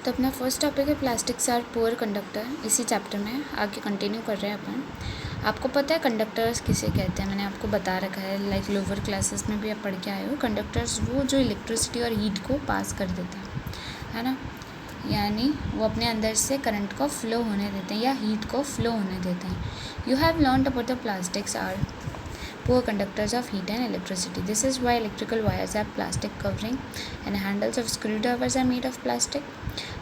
तो अपना first topic है प्लास्टिक्स आर पुअर कंडक्टर। इसी चैप्टर में आगे कंटिन्यू कर रहे हैं अपन। आपको पता है कंडक्टर्स किसे कहते हैं? मैंने आपको बता रखा है, लाइक लोअर क्लासेस में भी आप पढ़ के आए हो। कंडक्टर्स वो जो इलेक्ट्रिसिटी और हीट को पास कर देते हैं, है ना, यानी वो अपने अंदर से करंट को फ्लो होने देते हैं या हीट को फ्लो होने देते हैं। You have learned about the plastics are poor conductors of heat and electricity. This is why electrical wires have plastic covering and handles of screwdrivers are made of plastic.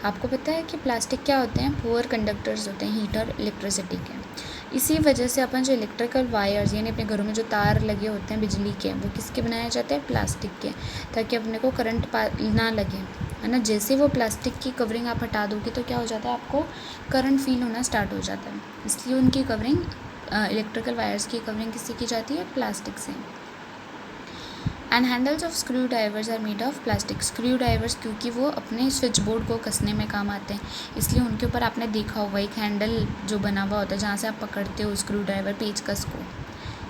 आपको पता है कि plastic क्या होते हैं? पुअर कंडक्टर्स होते हैं heat और इलेक्ट्रिसिटी के। इसी वजह से अपन जो इलेक्ट्रिकल वायर्स यानी अपने घरों में जो तार लगे होते हैं बिजली के, वो किसके बनाए जाते हैं? प्लास्टिक के, ताकि अपने को करंट ना लगे, है ना। जैसे वो प्लास्टिक की कवरिंग आप हटा दोगे तो क्या हो जाता है? आपको करंट फील होना स्टार्ट हो जाता है। इसलिए उनकी कवरिंग, इलेक्ट्रिकल वायर्स की कवरिंग किससे की जाती है? प्लास्टिक से। And handles of screw drivers are made of plastic. Screw drivers क्योंकि वो अपने स्विच बोर्ड को कसने में काम आते हैं, इसलिए उनके ऊपर आपने देखा होगा एक हैंडल जो बना हुआ होता है जहाँ से आप पकड़ते हो स्क्रू ड्राइवर पेचकस को,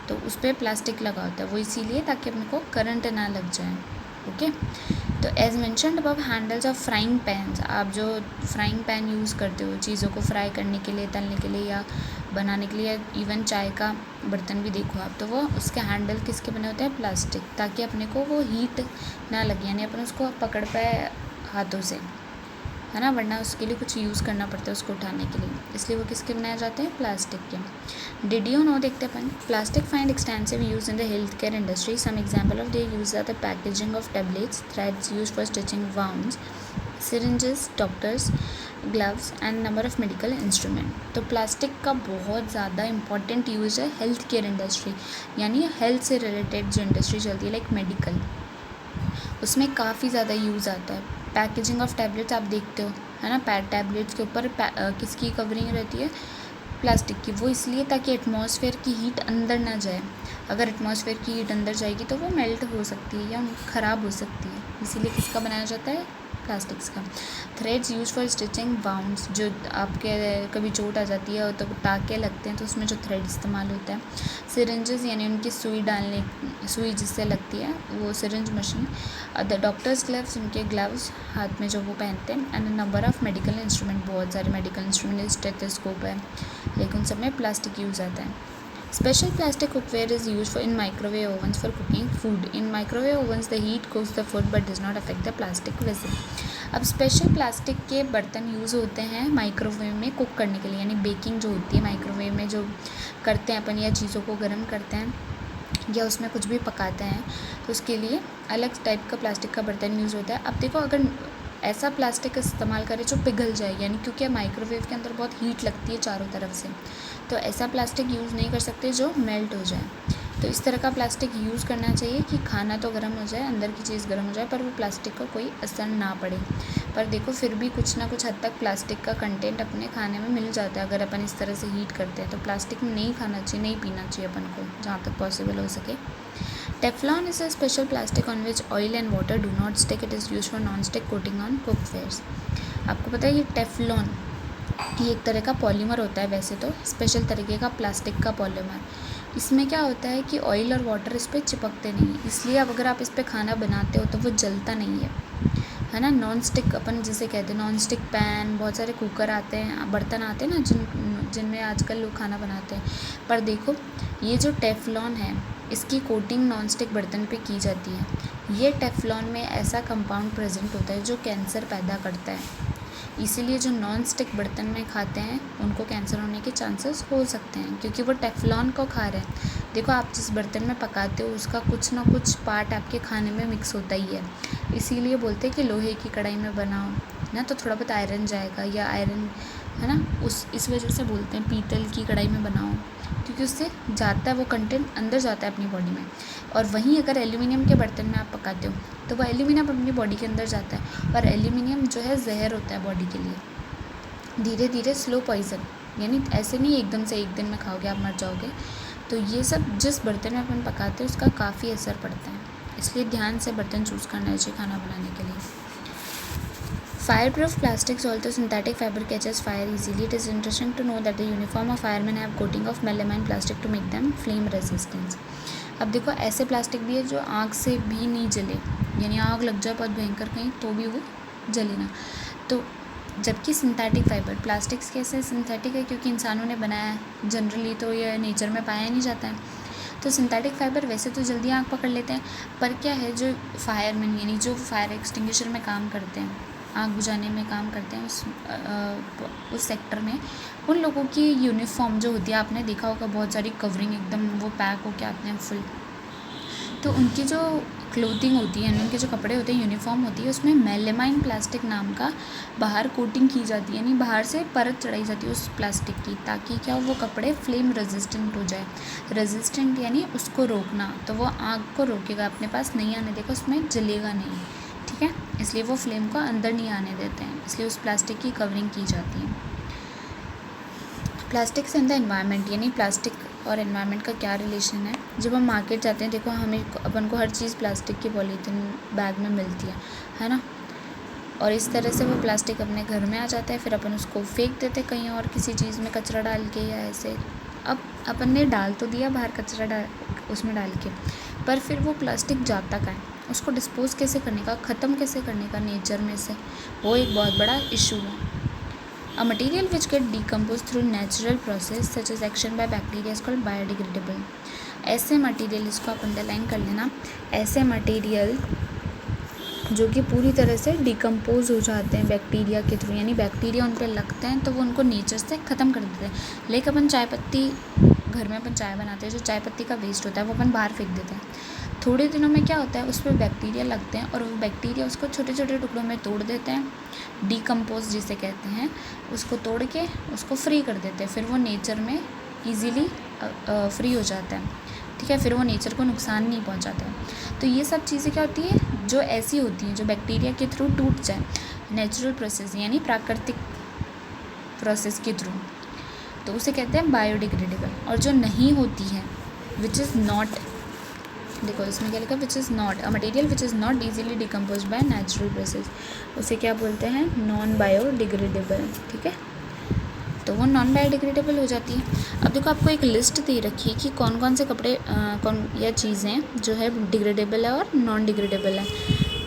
तो उस पर प्लास्टिक लगा होता है। वो इसीलिए ताकि अपने को करंट ना लग जाए। ओके, तो as mentioned above handles of frying pans, आप जो फ्राइंग पैन यूज़ करते हो चीज़ों को फ्राई करने के लिए, तलने के लिए या बनाने के लिए, इवन चाय का बर्तन भी देखो आप, तो वो उसके हैंडल किसके बने होते हैं? प्लास्टिक, ताकि अपने को वो हीट ना लगे, यानी अपन उसको पकड़ पाए हाथों से, है ना, वरना उसके लिए कुछ यूज़ करना पड़ता है उसको उठाने के लिए, इसलिए वो किसके बनाए जाते हैं? प्लास्टिक के। डिड यू नो, देखते अपन, plastic find extensive use in the health care industry. Some example of their use are the packaging of tablets, threads use for stitching wounds, syringes, doctors gloves and number of medical instrument. तो plastic का बहुत ज़्यादा important use है health care industry, यानी health से related जो industry चलती है लाइक मेडिकल, उसमें काफ़ी ज़्यादा यूज़ आता है। पैकेजिंग ऑफ टैबलेट्स आप देखते हो, है ना, टैबलेट्स के ऊपर किसकी कवरिंग रहती है? प्लास्टिक की। वो इसलिए ताकि एटमॉस्फेयर की हीट अंदर ना जाए। अगर एटमॉस्फेयर की हीट अंदर जाएगी तो वो मेल्ट हो सकती है या ख़राब हो सकती है, इसीलिए किसका बनाया जाता है? प्लास्टिक्स का। Threads use for stitching wounds, जो आपके कभी चोट आ जाती है तो टाँके लगते हैं तो उसमें जो थ्रेड इस्तेमाल होता है। सिरिंजेस यानी उनकी सुई डालने, सुई जिससे लगती है वो syringe machine. The doctors gloves, उनके ग्लव्स हाथ में जो वो पहनते हैं। And number of medical instrument, बहुत सारे मेडिकल इंस्ट्रूमेंट, स्टेथोस्कोप है, लेकिन उन सब में प्लास्टिक यूज़ आता है। Special plastic cookware is used for in microwave ovens for cooking food. In microwave ovens, the heat cooks the food but does not affect the plastic vessel. अब special plastic के बर्तन use होते हैं microwave में cook करने के लिए, यानी बेकिंग जो होती है माइक्रोवेव में जो करते हैं अपन, या चीज़ों को गर्म करते हैं या उसमें कुछ भी पकाते हैं, तो उसके लिए अलग टाइप का प्लास्टिक का बर्तन यूज़ होता है। अब देखो, अगर ऐसा प्लास्टिक इस्तेमाल करें जो पिघल जाए, यानी क्योंकि माइक्रोवेव के अंदर बहुत हीट लगती है चारों तरफ से, तो ऐसा प्लास्टिक यूज़ नहीं कर सकते जो मेल्ट हो जाए। तो इस तरह का प्लास्टिक यूज़ करना चाहिए कि खाना तो गर्म हो जाए, अंदर की चीज़ गर्म हो जाए, पर वो प्लास्टिक का कोई असर ना पड़े। पर देखो फिर भी कुछ ना कुछ हद तक प्लास्टिक का कंटेंट अपने खाने में मिल जाता है अगर अपन इस तरह से हीट करते हैं। तो प्लास्टिक में नहीं खाना चाहिए, नहीं पीना चाहिए अपन को, जहाँ तक पॉसिबल हो सके। Teflon is a special plastic on which oil and water do not stick. It is use for non stick coating on cookwares. आपको पता है ये टेफ्लॉन, ये एक तरह का पॉलीमर होता है, वैसे तो स्पेशल तरीके का प्लास्टिक का पॉलीमर। इसमें क्या होता है कि ऑयल और वाटर इस पर चिपकते नहीं हैं, इसलिए अब अगर आप इस पर खाना बनाते हो तो वो जलता नहीं है ना। नॉन स्टिक अपन जिसे कहते हैं, नॉन स्टिक पैन, बहुत सारे कुकर आते हैं, बर्तन आते हैं ना जिनमें आजकल लोग खाना बनाते हैं। पर देखो ये जो टेफ्लॉन है, इसकी कोटिंग नॉन स्टिक बर्तन पे की जाती है। ये टेफ्लॉन में ऐसा कंपाउंड प्रेजेंट होता है जो कैंसर पैदा करता है, इसीलिए जो नॉन स्टिक बर्तन में खाते हैं उनको कैंसर होने के चांसेस हो सकते हैं, क्योंकि वो टेफ्लॉन को खा रहे हैं। देखो आप जिस बर्तन में पकाते हो उसका कुछ ना कुछ पार्ट आपके खाने में मिक्स होता ही है, इसीलिए बोलते हैं कि लोहे की कढ़ाई में बनाओ ना, तो थोड़ा बहुत आयरन जाएगा, या आयरन, है ना, इस वजह से बोलते हैं पीतल की कढ़ाई में बनाओ, क्योंकि उससे जाता है वो कंटेंट अंदर जाता है अपनी बॉडी में। और वहीं अगर एल्यूमिनियम के बर्तन में आप पकाते हो तो वह एल्यूमिनियम अपनी बॉडी के अंदर जाता है, और एल्यूमिनियम जो है जहर होता है बॉडी के लिए। धीरे धीरे स्लो पॉइजन, यानी ऐसे नहीं एकदम से एक दिन में खाओगे आप मर जाओगे। तो ये सब जिस बर्तन में अपन पकाते हैं उसका काफ़ी असर पड़ता है, इसलिए ध्यान से बर्तन चूज़ करना चाहिए खाना बनाने के लिए। Fireproof plastics, although synthetic fiber catches fire easily, it is interesting to know that the uniform of firemen have coating of melamine plastic to make them flame resistant. अब देखो ऐसे प्लास्टिक भी है जो आग से भी नहीं जले, यानी आग लग जाए बहुत भयंकर कहीं तो भी वो जले ना। तो जबकि सिंथेटिक फाइबर, प्लास्टिक्स कैसे सिंथेटिक है क्योंकि इंसानों ने बनाया है, जनरली तो ये नेचर में पाया नहीं जाता है। तो सिंथेटिक फाइबर वैसे तो जल्दी आग पकड़ लेते हैं, पर क्या है जो फायरमैन यानी जो फायर एक्सटिंग्विशर में काम करते हैं, आग बुझाने में काम करते हैं उस सेक्टर में, उन लोगों की यूनिफॉर्म जो होती है, आपने देखा होगा बहुत सारी कवरिंग एकदम वो पैक होके आते हैं फुल, तो उनकी जो क्लोथिंग होती है, उनके जो कपड़े होते हैं, यूनिफॉर्म होती है, उसमें मेलेमाइन प्लास्टिक नाम का बाहर कोटिंग की जाती है, यानी बाहर से परत चढ़ाई जाती है उस प्लास्टिक की, ताकि क्या वो कपड़े फ्लेम रेजिस्टेंट हो जाए। रेजिस्टेंट यानी उसको रोकना, तो वो आग को रोकेगा, अपने पास नहीं आने देगा, उसमें जलेगा नहीं, ठीक है, इसलिए वो फ्लेम को अंदर नहीं आने देते हैं, इसलिए उस प्लास्टिक की कवरिंग की जाती है। प्लास्टिक से इन द एनवायरनमेंट, यानी प्लास्टिक और एनवायरनमेंट का क्या रिलेशन है। जब हम मार्केट जाते हैं, देखो अपन को हर चीज़ प्लास्टिक की पॉलीथीन बैग में मिलती है ना, और इस तरह से वो प्लास्टिक अपने घर में आ जाता है, फिर अपन उसको फेंक देते कहीं और किसी चीज़ में कचरा डाल के या ऐसे। अब अपन ने डाल तो दिया बाहर कचरा उसमें डाल के, पर फिर वो प्लास्टिक जाता कहाँ है, उसको डिस्पोज कैसे करने का, ख़त्म कैसे करने का नेचर में से, वो एक बहुत बड़ा इशू है। A material which get decomposed through natural process such as action by bacteria is called biodegradable. ऐसे मटेरियल, इसको आप अंडरलाइन कर लेना, ऐसे मटेरियल जो कि पूरी तरह से डिकम्पोज हो जाते हैं बैक्टीरिया के थ्रू, यानी बैक्टीरिया उन पर लगते हैं तो वो उनको नेचर से ख़त्म कर देते हैं। लेकिन अपन चाय पत्ती, घर में अपन चाय बनाते हैं, जो चाय पत्ती का वेस्ट होता है वो अपन बाहर फेंक देते हैं, थोड़े दिनों में क्या होता है उस पर बैक्टीरिया लगते हैं और वो बैक्टीरिया उसको छोटे छोटे टुकड़ों में तोड़ देते हैं, डिकम्पोज जिसे कहते हैं, उसको तोड़ के उसको फ्री कर देते हैं, फिर वो नेचर में इजीली फ्री हो जाता है, ठीक है, फिर वो नेचर को नुकसान नहीं पहुंचाता है। तो ये सब चीज़ें क्या होती है जो ऐसी होती हैं जो बैक्टीरिया के थ्रू टूट जाए, नेचुरल प्रोसेस यानी प्राकृतिक प्रोसेस के थ्रू, तो उसे कहते हैं बायोडिग्रेडेबल। और जो नहीं होती है विच इज़ नॉट, देखो इसमें क्या लिखा, which is not a material which is not easily decompose by natural process, उसे क्या बोलते हैं, नॉन बायोडिग्रेडेबल, ठीक है, तो वो नॉन बायोडिग्रेडेबल हो जाती है। अब देखो आपको एक लिस्ट दे रखी है कि कौन कौन से कपड़े कौन या चीज़ें जो है डिग्रेडेबल है और नॉन डिग्रेडेबल है।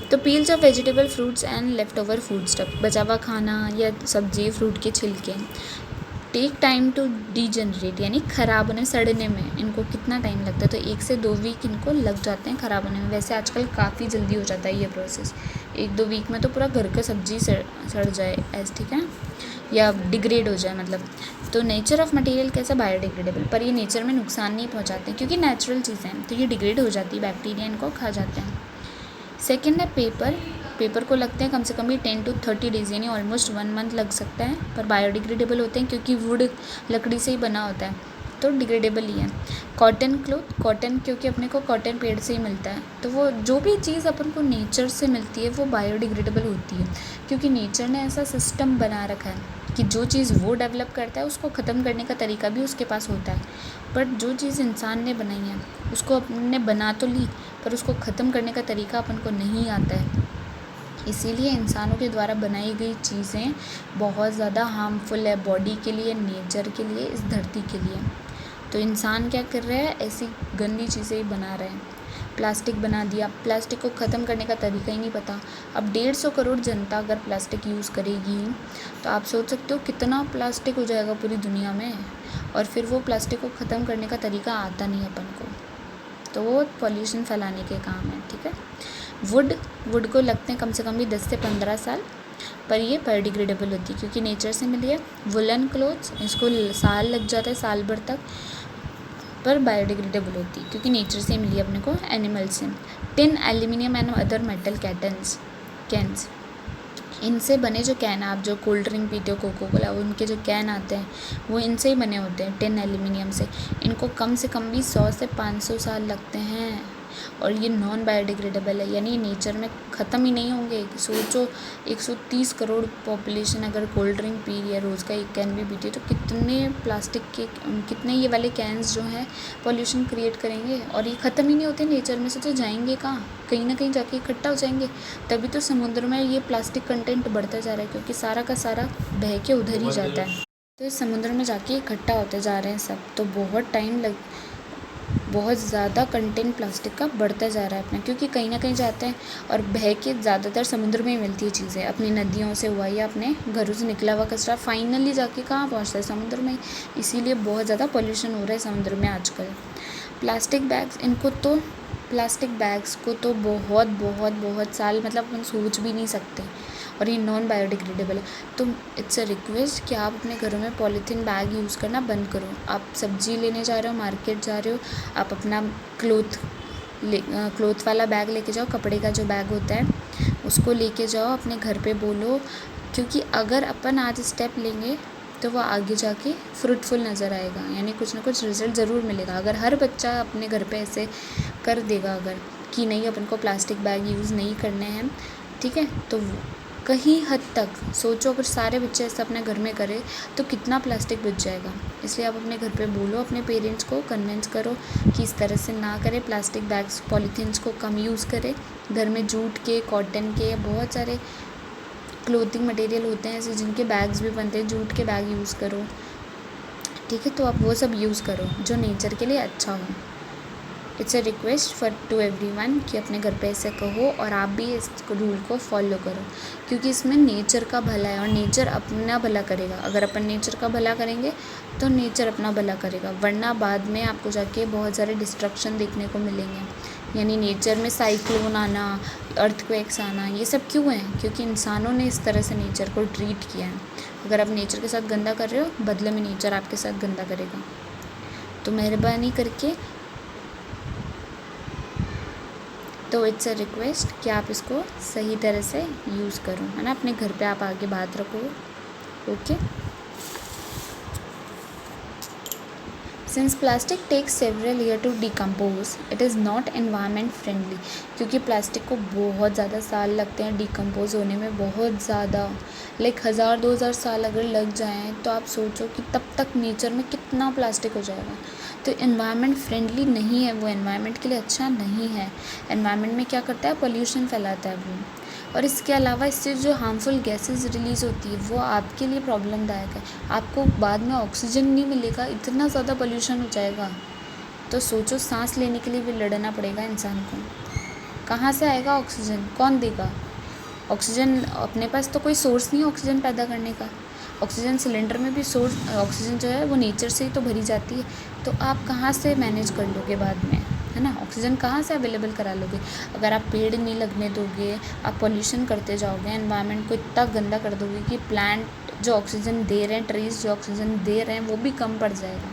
तो peels of vegetable, fruits and left over food stuff, बचा हुआ खाना या सब्जी फ्रूट के छिलके, टेक टाइम टू डीजनरेट यानी ख़राब होने सड़ने में इनको कितना टाइम लगता है, तो 1 से 2 वीक इनको लग जाते हैं ख़राब होने में। वैसे आजकल काफ़ी जल्दी हो जाता है ये प्रोसेस, 1-2 वीक में तो पूरा घर का सब्जी सड़ जाए ऐसे, ठीक है, या डिग्रेड हो जाए मतलब। तो नेचर ऑफ मटेरियल कैसा, बायोडिग्रेडेबल, पर ये नेचर में नुकसान नहीं पहुंचाते क्योंकि नेचुरल चीज़ें हैं, तो ये डिग्रेड हो जाती है, बैक्टीरिया इनको खा जाते हैं। सेकेंड है पेपर को लगते हैं कम से कम भी 10 to 30 डेज़ यानी ऑलमोस्ट 1 मंथ लग सकता है, पर बायोडिग्रेडेबल होते हैं क्योंकि वुड लकड़ी से ही बना होता है, तो डिग्रेडेबल ही है। कॉटन क्लोथ, कॉटन क्योंकि अपने को कॉटन पेड़ से ही मिलता है, तो वो जो भी चीज़ अपन को नेचर से मिलती है वो बायोडिग्रेडेबल होती है, क्योंकि नेचर ने ऐसा सिस्टम बना रखा है कि जो चीज़ वो डेवलप करता है उसको ख़त्म करने का तरीका भी उसके पास होता है। बट जो चीज़ इंसान ने बनाई है उसको अपने बना तो ली, पर उसको ख़त्म करने का तरीका अपन को नहीं आता है, इसीलिए इंसानों के द्वारा बनाई गई चीज़ें बहुत ज़्यादा हार्मफुल है बॉडी के लिए, नेचर के लिए, इस धरती के लिए। तो इंसान क्या कर रहा है, ऐसी गंदी चीज़ें ही बना रहे हैं, प्लास्टिक बना दिया, प्लास्टिक को ख़त्म करने का तरीका ही नहीं पता। अब 150 करोड़ जनता अगर प्लास्टिक यूज़ करेगी तो आप सोच सकते हो कितना प्लास्टिक हो जाएगा पूरी दुनिया में, और फिर वो प्लास्टिक को ख़त्म करने का तरीका आता नहीं अपन को, तो वो पॉल्यूशन फैलाने के काम है, ठीक है। वुड को लगते हैं कम से कम भी 10 से 15 साल, पर ये बायोडिग्रेडेबल होती है क्योंकि नेचर से मिली है। वुलन क्लोथ्स, इसको साल लग जाता है, साल भर तक, पर बायोडिग्रेडेबल होती है क्योंकि नेचर से मिली है अपने को, एनिमल से। Tin, aluminium and other metal cans, इनसे बने जो कैन, आप जो कोल्ड ड्रिंक पीते हो कोको कोला, उनके जो कैन आते हैं वो इनसे ही बने होते हैं, टिन एल्यूमिनियम से। इनको कम से कम भी 100 से 500 साल लगते हैं, और ये नॉन बायोडिग्रेडेबल है, यानी नेचर में ख़त्म ही नहीं होंगे। सोचो 130 करोड़ पॉपुलेशन अगर कोल्ड ड्रिंक पी रही है, रोज़ का एक कैन भी पीती है, तो कितने प्लास्टिक के, कितने ये वाले कैन्स जो हैं पॉल्यूशन क्रिएट करेंगे, और ये ख़त्म ही नहीं होते नेचर में से, तो जाएंगे कहाँ, कहीं ना कहीं जाके इकट्ठा हो जाएंगे। तभी तो समुद्र में ये प्लास्टिक कंटेंट बढ़ता जा रहा है, क्योंकि सारा का सारा बह के उधर ही जाता है, तो इस समुद्र में जाके इकट्ठा होते जा रहे हैं सब, तो बहुत टाइम बहुत ज़्यादा कंटेंट प्लास्टिक का बढ़ता जा रहा है अपना, क्योंकि कहीं ना कहीं जाते हैं और बह के ज़्यादातर समुद्र में ही मिलती है चीज़ें, अपनी नदियों से हुआ या अपने घरों से निकला हुआ कचरा फाइनली जाके कहाँ पहुँचता है, समुद्र में। इसीलिए बहुत ज़्यादा पॉल्यूशन हो रहा है समुद्र में आजकल। प्लास्टिक बैग्स को तो बहुत बहुत बहुत साल मतलब अपन सोच भी नहीं सकते, और ये नॉन बायोडिग्रेडेबल है। तो इट्स अ रिक्वेस्ट कि आप अपने घरों में पॉलीथीन बैग यूज़ करना बंद करो। आप सब्जी लेने जा रहे हो, मार्केट जा रहे हो, आप अपना क्लोथ वाला बैग लेके जाओ, कपड़े का जो बैग होता है उसको लेके जाओ, अपने घर पे बोलो, क्योंकि अगर अपन आज स्टेप लेंगे तो वो आगे जाके फ्रूटफुल नज़र आएगा, यानी कुछ ना कुछ रिजल्ट ज़रूर मिलेगा। अगर हर बच्चा अपने घर पे ऐसे कर देगा अगर कि नहीं अपन को प्लास्टिक बैग यूज़ नहीं करने हैं, ठीक है, तो कहीं हद तक सोचो अगर सारे बच्चे ऐसा अपने घर में करें तो कितना प्लास्टिक बच जाएगा। इसलिए आप अपने घर पे बोलो, अपने पेरेंट्स को कन्विंस करो कि इस तरह से ना करें, प्लास्टिक बैग्स पॉलीथीन्स को कम यूज़ करें। घर में जूट के, कॉटन के, बहुत सारे क्लोथिंग मटेरियल होते हैं ऐसे जिनके बैग्स भी बनते हैं, जूट के बैग यूज़ करो, ठीक है। तो आप वो सब यूज़ करो जो नेचर के लिए अच्छा हो। It's a request for to everyone कि अपने घर पे ऐसे कहो और आप भी इस रूल को फॉलो करो, क्योंकि इसमें नेचर का भला है और नेचर अपना भला करेगा। अगर अपन नेचर का भला करेंगे तो नेचर अपना भला करेगा, वरना बाद में आपको जाके बहुत सारे डिस्ट्रक्शन देखने को मिलेंगे। यानी नेचर में साइक्लोन आना, अर्थक्वेक्स आना, ये सब क्यों है? क्योंकि इंसानों ने इस तरह से नेचर को ट्रीट किया है। अगर आप नेचर के साथ गंदा कर रहे हो, बदले में नेचर आपके साथ गंदा करेगा। तो मेहरबानी करके तो इट्स अ रिक्वेस्ट कि आप इसको सही तरह से यूज़ करो, है ना। अपने घर पे आप आगे बात रखो, okay. Since plastic takes several year to decompose, it is not environment friendly. क्योंकि प्लास्टिक को बहुत ज़्यादा साल लगते हैं डिकम्पोज होने में, बहुत ज़्यादा, लाइक 1000-2000 साल अगर लग जाएँ तो आप सोचो कि तब तक नेचर में कितना प्लास्टिक हो जाएगा। तो एनवायरनमेंट फ्रेंडली नहीं है वो, एनवायरनमेंट के लिए अच्छा नहीं है। एनवायरनमेंट में क्या करता है, पोल्यूशन फैलाता है वो, और इसके अलावा इससे जो हार्मफुल गैसेस रिलीज़ होती है वो आपके लिए प्रॉब्लमदायक है। आपको बाद में ऑक्सीजन नहीं मिलेगा, इतना ज़्यादा पोल्यूशन हो जाएगा। तो सोचो, सांस लेने के लिए भी लड़ना पड़ेगा इंसान को। कहाँ से आएगा ऑक्सीजन, कौन देगा ऑक्सीजन? अपने पास तो कोई सोर्स नहीं है ऑक्सीजन पैदा करने का। ऑक्सीजन सिलेंडर में भी सोर्स ऑक्सीजन जो है वो नेचर से ही तो भरी जाती है, तो आप कहाँ से मैनेज कर लोगे बाद में, है ना। ऑक्सीजन कहाँ से अवेलेबल करा लोगे अगर आप पेड़ नहीं लगने दोगे, आप पॉल्यूशन करते जाओगे, एनवायरनमेंट को इतना गंदा कर दोगे कि प्लांट जो ऑक्सीजन दे रहे हैं, ट्रीज़ जो ऑक्सीजन दे रहे हैं वो भी कम पड़ जाएगा,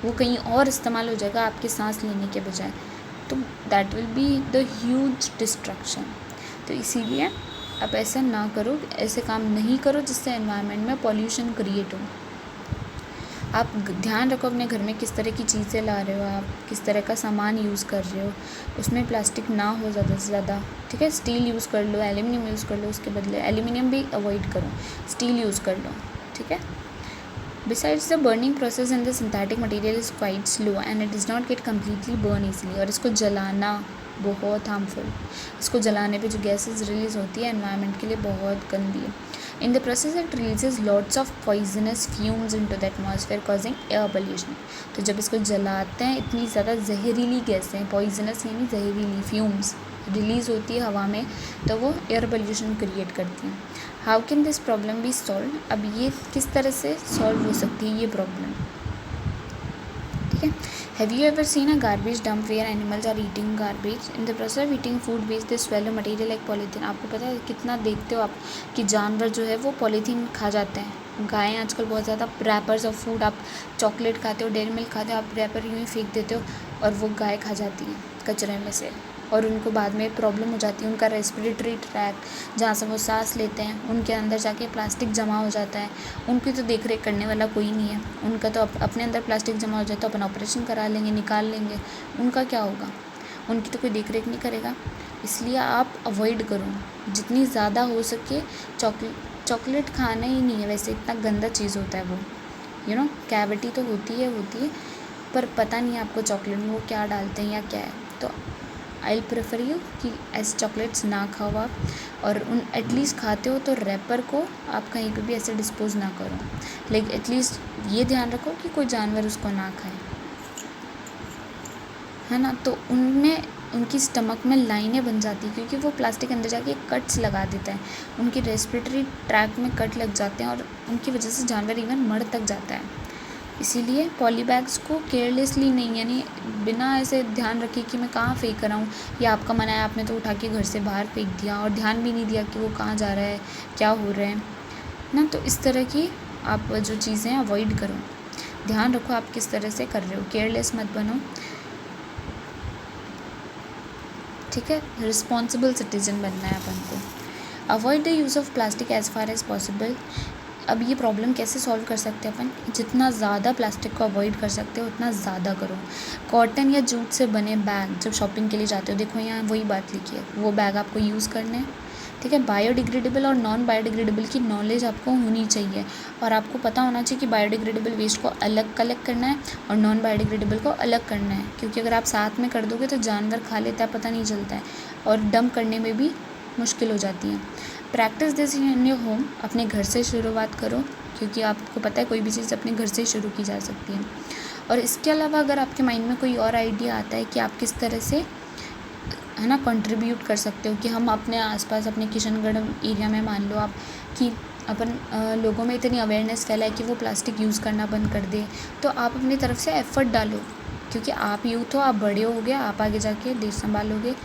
वो कहीं और इस्तेमाल हो जाएगा आपके सांस लेने के बजाय। तो that will be the huge destruction. तो इसीलिए आप ऐसा ना करो, ऐसे काम नहीं करो जिससे एनवायरनमेंट में पॉल्यूशन क्रिएट हो। आप ध्यान रखो अपने घर में किस तरह की चीज़ें ला रहे हो, आप किस तरह का सामान यूज़ कर रहे हो, उसमें प्लास्टिक ना हो ज़्यादा से ज़्यादा, ठीक है। स्टील यूज़ कर लो, एल्यूमिनियम यूज़ कर लो, उसके बदले एल्यूमिनियम भी अवॉइड करो, स्टील यूज़ कर लो, ठीक है। Besides, the burning process in the synthetic material is quite slow and it does not get completely burn easily। और इसको जलाना बहुत हार्मफुल, इसको जलाने पे जो गैसेस रिलीज़ होती है एनवायरनमेंट के लिए बहुत गंदी है। इन the process it releases lots of poisonous fumes into the atmosphere causing air pollution. तो जब इसको जलाते हैं इतनी ज़्यादा जहरीली गैसें, पॉइजनस यानी जहरीली फ्यूम्स रिलीज़ होती है हवा में, तो वो एयर पोल्यूशन क्रिएट करती हैं। How can this problem be solved? अब ये किस तरह से सॉल्व हो सकती है ये प्रॉब्लम, ठीक है। Have you ever seen a garbage dump where animals are eating garbage? In the process of eating food waste they swallow material like polythene. आपको पता है कितना देखते हो आप कि जानवर जो है वो पॉलीथीन खा जाते हैं। गायें आजकल बहुत ज़्यादा रैपर्स ऑफ फूड, आप चॉकलेट खाते हो, डेयरी मिल्क खाते हो, आप रैपर यूँ ही फेंक देते हो और वो गाय खा जाती है कचरे में से, और उनको बाद में प्रॉब्लम हो जाती है। उनका रेस्पिरेटरी ट्रैक्ट जहाँ से वो सांस लेते हैं उनके अंदर जाके प्लास्टिक जमा हो जाता है। उनकी तो देख रेख करने वाला कोई नहीं है, उनका तो अपने अंदर प्लास्टिक जमा हो जाए तो अपन ऑपरेशन करा लेंगे, निकाल लेंगे, उनका क्या होगा? उनकी तो कोई देख रेख नहीं करेगा। इसलिए आप अवॉइड करो जितनी ज़्यादा हो सके। चॉकलेट खाना ही नहीं है वैसे, इतना गंदा चीज़ होता है वो, यू नो। कैविटी तो होती है, पर पता नहीं है आपको चॉकलेट में वो क्या डालते हैं या क्या है। तो आई प्रेफर यू कि ऐसे चॉकलेट्स ना खाओ आप, और उन एटलीस्ट खाते हो तो रैपर को आप कहीं पे भी ऐसे डिस्पोज ना करो, लाइक एटलीस्ट ये ध्यान रखो कि कोई जानवर उसको ना खाए। है ना, तो उनमें उनकी स्टमक में लाइनें बन जाती हैं क्योंकि वो प्लास्टिक अंदर जाके कट्स लगा देता है, उनकी रेस्पिरेटरी ट्रैक में कट लग जाते हैं और उनकी वजह से जानवर इवन मर तक जाता है। इसीलिए पॉली बैग्स को केयरलेसली नहीं, यानी बिना ऐसे ध्यान रखे कि मैं कहाँ फेंक रहा हूँ, या आपका मन आया आपने तो उठा के घर से बाहर फेंक दिया और ध्यान भी नहीं दिया कि वो कहाँ जा रहा है, क्या हो रहा है ना। तो इस तरह की आप जो चीज़ें अवॉइड करो, ध्यान रखो आप किस तरह से कर रहे हो, केयरलेस मत बनो, ठीक है। रिस्पॉन्सिबल सिटीजन बनना है अपन को। Avoid the use of plastic as far as possible. अब ये प्रॉब्लम कैसे सॉल्व कर सकते हैं अपन, जितना ज़्यादा प्लास्टिक को अवॉइड कर सकते हो उतना ज़्यादा करो। कॉटन या जूट से बने बैग जब शॉपिंग के लिए जाते हो, देखो यहाँ वही बात लिखी है, वो बैग आपको यूज़ करने हैं, ठीक है। बायोडिग्रेडेबल और नॉन बायोडिग्रेडेबल की नॉलेज आपको होनी चाहिए और आपको पता होना चाहिए कि बायोडिग्रेडेबल वेस्ट को अलग कलेक्ट करना है और नॉन बायोडिग्रेडेबल को अलग करना है, क्योंकि अगर आप साथ में कर दोगे तो जानवर खा लेता है, पता नहीं चलता है, और डंप करने में भी मुश्किल हो जाती है। Practice this in your home, अपने घर से शुरुआत करो, क्योंकि आपको पता है कोई भी चीज़ अपने घर से ही शुरू की जा सकती है। और इसके अलावा अगर आपके माइंड में कोई और आइडिया आता है कि आप किस तरह से, है ना, कंट्रीब्यूट कर सकते हो, कि हम अपने आसपास अपने किशनगढ़ एरिया में मान लो आप कि अपन लोगों में इतनी अवेयरनेस फैला है कि वो प्लास्टिक यूज़ करना बंद कर दे, तो आप अपनी तरफ से एफ़र्ट डालो, क्योंकि आप यूथ हो, आप बड़े हो गए, आप आगे जाके देश संभालोगे,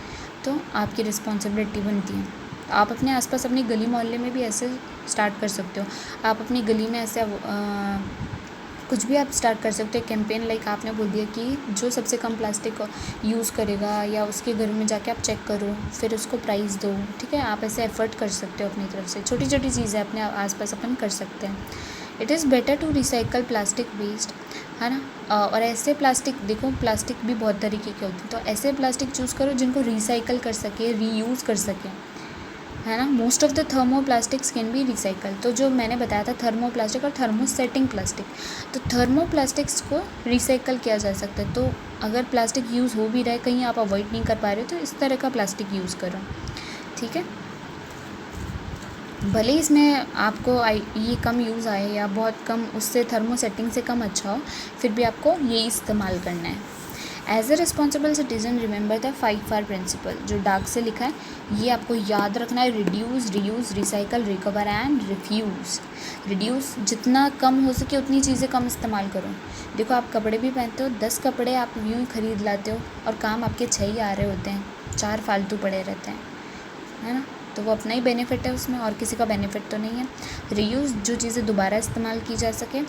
तो आपकी रिस्पॉन्सिबिलिटी बनती है। आप अपने आसपास अपनी गली मोहल्ले में भी ऐसे स्टार्ट कर सकते हो, आप अपनी गली में ऐसे कुछ भी आप स्टार्ट कर सकते हो, कैंपेन, लाइक आपने बोल दिया कि जो सबसे कम प्लास्टिक यूज़ करेगा या उसके घर में जाके आप चेक करो, फिर उसको प्राइज़ दो, ठीक है। आप ऐसे एफ़र्ट कर सकते हो अपनी तरफ से, छोटी छोटी चीज़ें अपने आसपास अपन कर सकते हैं। It is better to recycle plastic waste, है ना। और ऐसे प्लास्टिक, देखो प्लास्टिक भी बहुत तरीके के होते हैं, तो ऐसे प्लास्टिक चूज़ करो जिनको रिसाइकल कर सके, रीयूज़ कर सके, है ना। Most of the thermoplastics can be recycle, तो जो मैंने बताया था थर्मोप्लास्टिक और थर्मोसेटिंग प्लास्टिक, तो थर्मोप्लास्टिक्स को रिसाइकल किया जा सकता है। तो अगर प्लास्टिक यूज़ हो भी रहा है, कहीं आप अवॉइड नहीं कर पा रहे हो, तो इस तरह का प्लास्टिक यूज़ करो, ठीक है। भले इसमें आपको ये कम यूज़ आए या बहुत कम, उससे थर्मोसेटिंग से कम अच्छा हो, फिर भी आपको ये इस्तेमाल करना है। As a responsible citizen remember the 5R principle, जो डार्क से लिखा है ये आपको याद रखना है। Reduce, reuse, recycle, recover and refuse. Reduce, जितना कम हो सके उतनी चीज़ें कम इस्तेमाल करो। देखो आप कपड़े भी पहनते हो, 10 कपड़े आप यूँ ही ख़रीद लाते हो और काम आपके 6 ही आ रहे होते हैं, 4 फालतू पड़े रहते हैं, है ना। तो वो अपना ही बेनिफिट है उसमें, और किसी का बेनिफिट तो नहीं है। रीयूज़, जो चीज़ें दोबारा इस्तेमाल की जा सके,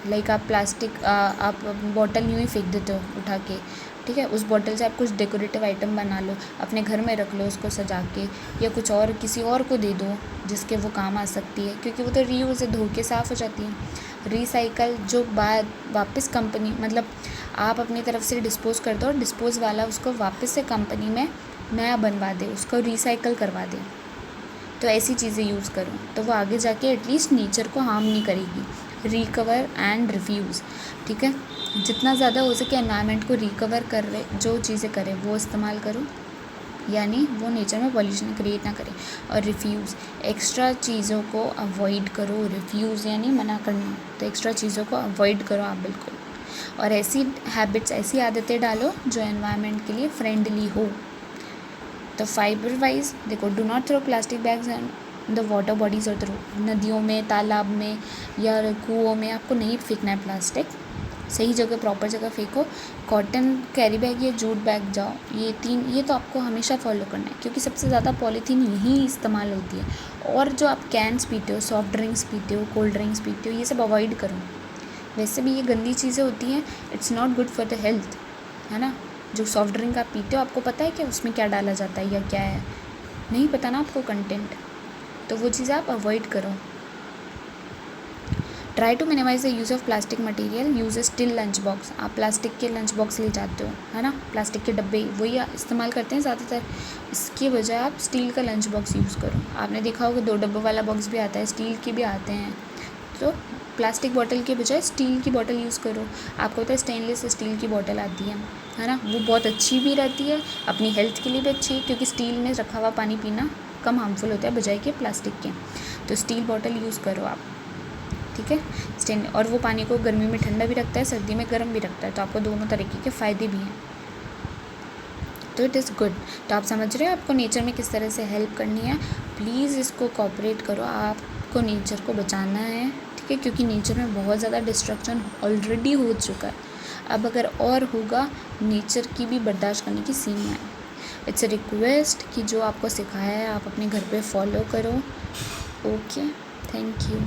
लाइक आप प्लास्टिक, आप बॉटल यूँ ही फेंक देते हो उठा के, ठीक है, उस बॉटल से आप कुछ डेकोरेटिव आइटम बना लो, अपने घर में रख लो उसको सजा के, या कुछ और किसी और को दे दो जिसके वो काम आ सकती है, क्योंकि वो तो रीयूज़ है, धो के साफ़ हो जाती है। रिसाइकल, जो बाद वापस कंपनी, मतलब आप अपनी तरफ से डिस्पोज़ कर दो और डिस्पोज़ वाला उसको वापस से कंपनी में नया बनवा दे, उसको रिसाइकल करवा दे, तो ऐसी चीज़ें यूज़ करो, तो वो आगे जाके एटलीस्ट नेचर को हार्म नहीं करेगी। रिकवर एंड रिफ्यूज़, ठीक है, जितना ज़्यादा हो सके एनवायरनमेंट को रिकवर कर रहे जो चीज़ें करें वो इस्तेमाल करो, यानी वो नेचर में पॉल्यूशन क्रिएट ना करे। और रिफ्यूज़, एक्स्ट्रा चीज़ों को अवॉइड करो। रिफ्यूज़ यानी मना करना, तो एक्स्ट्रा चीज़ों को अवॉइड करो आप बिल्कुल, और ऐसी हैबिट्स, ऐसी आदतें डालो जो एनवायरनमेंट के लिए फ्रेंडली हो। तो फाइबर वाइज देखो, do not throw plastic bags and the water bodies और थ्रो, नदियों में, तालाब में या कुओं में आपको नहीं फेंकना है प्लास्टिक, सही जगह, प्रॉपर जगह फेंको। कॉटन कैरी बैग या जूट बैग जाओ, ये 3, ये तो आपको हमेशा फॉलो करना है, क्योंकि सबसे ज़्यादा पॉलीथीन यहीं इस्तेमाल होती है। और जो आप कैंस पीते हो, सॉफ्ट ड्रिंक्स पीते हो, कोल्ड ड्रिंक्स पीते हो, ये सब अवॉइड करो। वैसे भी ये गंदी चीज़ें होती हैं, it's not good for the health, है ना। जो सॉफ्ट ड्रिंक आप पीते हो, आपको पता है कि उसमें क्या डाला जाता है या क्या है, नहीं पता ना आपको कंटेंट, तो वो चीज़ें आप अवॉइड करो। Try to minimise the use of plastic material, use a steel lunch box. आप प्लास्टिक के लंच बॉक्स ले जाते हो, है ना, प्लास्टिक के डब्बे वही इस्तेमाल करते हैं ज़्यादातर, इसकी बजाय आप स्टील का लंच बॉक्स यूज़ करो। आपने देखा होगा 2 डब्बों वाला बॉक्स भी आता है, स्टील के भी आते हैं, तो प्लास्टिक बॉटल के बजाय स्टील की बॉटल यूज़ करो। आपको पता है स्टेनलेस स्टील की बॉटल आती है ना, वो बहुत अच्छी भी रहती है, अपनी हेल्थ के लिए भी अच्छी है, क्योंकि स्टील में रखा हुआ पानी पीना कम हार्मफुल होता है बजाय के प्लास्टिक के। तो स्टील बॉटल यूज़ करो आप, ठीक है। और वो पानी को गर्मी में ठंडा भी रखता है, सर्दी में गर्म भी रखता है, तो आपको दोनों तरीके के फ़ायदे भी हैं। तो इट इज़ गुड। तो आप समझ रहे हो आपको नेचर में किस तरह से हेल्प करनी है। प्लीज़ इसको कोऑपरेट करो, आपको नेचर को बचाना है, ठीक है, क्योंकि नेचर में बहुत ज़्यादा डिस्ट्रक्शन ऑलरेडी हो चुका है। अब अगर और होगा, नेचर की भी बर्दाश्त करने की सीमा है। इट्स अ रिक्वेस्ट कि जो आपको सिखाया है आप अपने घर पे फॉलो करो। Okay, thank you.